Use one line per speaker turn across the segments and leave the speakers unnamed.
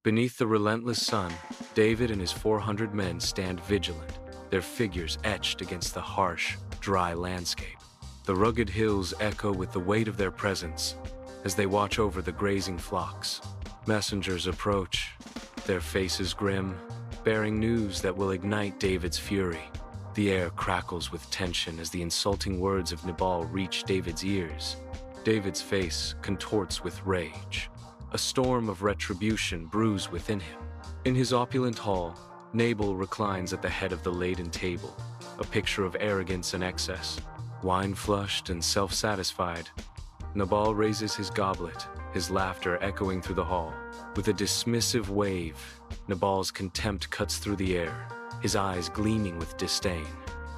Beneath the relentless sun, David and his 400 men stand vigilant, their figures etched against the harsh, dry landscape. The rugged hills echo with the weight of their presence as they watch over the grazing flocks. Messengers approach, their faces grim, bearing news that will ignite David's fury. The air crackles with tension as the insulting words of Nabal reach David's ears. David's face contorts with rage. A storm of retribution brews within him. In his opulent hall, Nabal reclines at the head of the laden table, a picture of arrogance and excess. Wine-flushed and self-satisfied, Nabal raises his goblet, his laughter echoing through the hall. With a dismissive wave, Nabal's contempt cuts through the air, his eyes gleaming with disdain.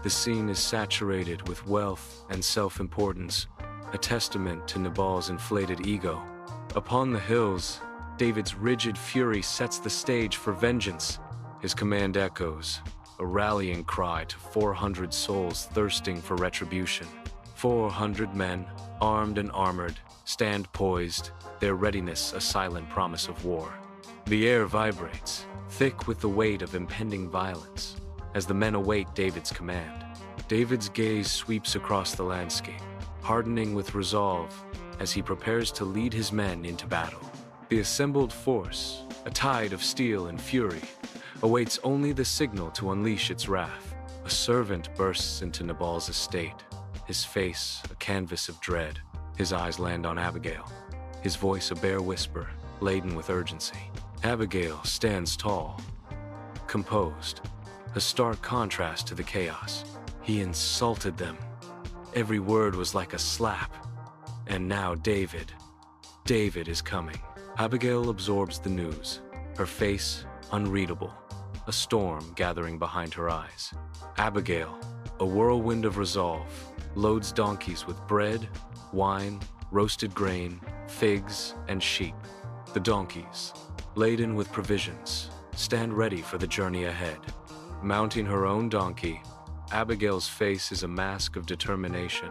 The scene is saturated with wealth and self-importance, a testament to Nabal's inflated ego. Upon the hills, David's rigid fury sets the stage for vengeance. His command echoes, a rallying cry to 400 souls thirsting for retribution. 400 men, armed and armored, stand poised, their readiness a silent promise of war. The air vibrates, thick with the weight of impending violence, as the men await David's command. David's gaze sweeps across the landscape, hardening with resolve as he prepares to lead his men into battle. The assembled force, a tide of steel and fury, awaits only the signal to unleash its wrath. A servant bursts into Nabal's estate, his face a canvas of dread. His eyes land on Abigail, his voice a bare whisper, laden with urgency. Abigail stands tall, composed, a stark contrast to the chaos. He insulted them. Every word was like a slap. And now David is coming. Abigail absorbs the news, her face unreadable, a storm gathering behind her eyes. Abigail, a whirlwind of resolve, loads donkeys with bread, wine, roasted grain, figs, and sheep. The donkeys, laden with provisions, stand ready for the journey ahead. Mounting her own donkey, Abigail's face is a mask of determination.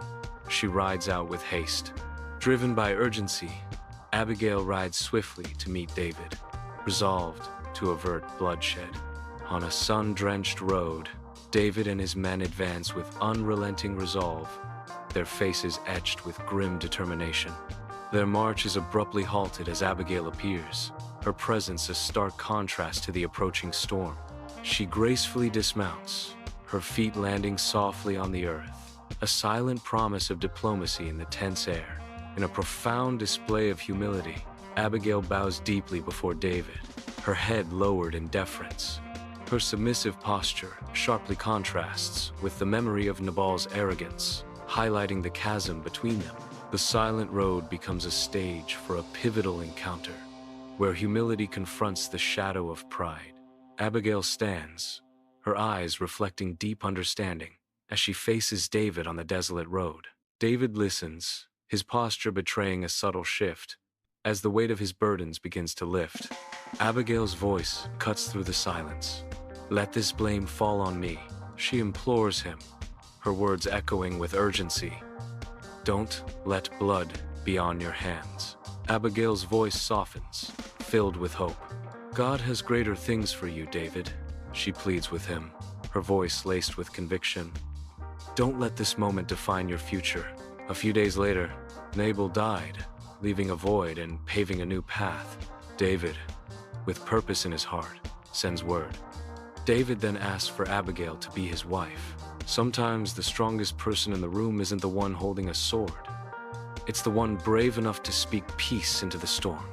She rides out with haste. Driven by urgency, Abigail rides swiftly to meet David, resolved to avert bloodshed. On a sun-drenched road, David and his men advance with unrelenting resolve, their faces etched with grim determination. Their march is abruptly halted as Abigail appears, her presence a stark contrast to the approaching storm. She gracefully dismounts, her feet landing softly on the earth, a silent promise of diplomacy in the tense air. In a profound display of humility, Abigail bows deeply before David, her head lowered in deference. Her submissive posture sharply contrasts with the memory of Nabal's arrogance, highlighting the chasm between them. The silent road becomes a stage for a pivotal encounter, where humility confronts the shadow of pride. Abigail stands, her eyes reflecting deep understanding, as she faces David on the desolate road. David listens, his posture betraying a subtle shift, as the weight of his burdens begins to lift. Abigail's voice cuts through the silence. "Let this blame fall on me," she implores him, her words echoing with urgency. "Don't let blood be on your hands." Abigail's voice softens, filled with hope. "God has greater things for you, David," she pleads with him, her voice laced with conviction. "Don't let this moment define your future." A few days later, Nabal died, leaving a void and paving a new path. David, with purpose in his heart, sends word. David then asks for Abigail to be his wife. Sometimes the strongest person in the room isn't the one holding a sword. It's the one brave enough to speak peace into the storm.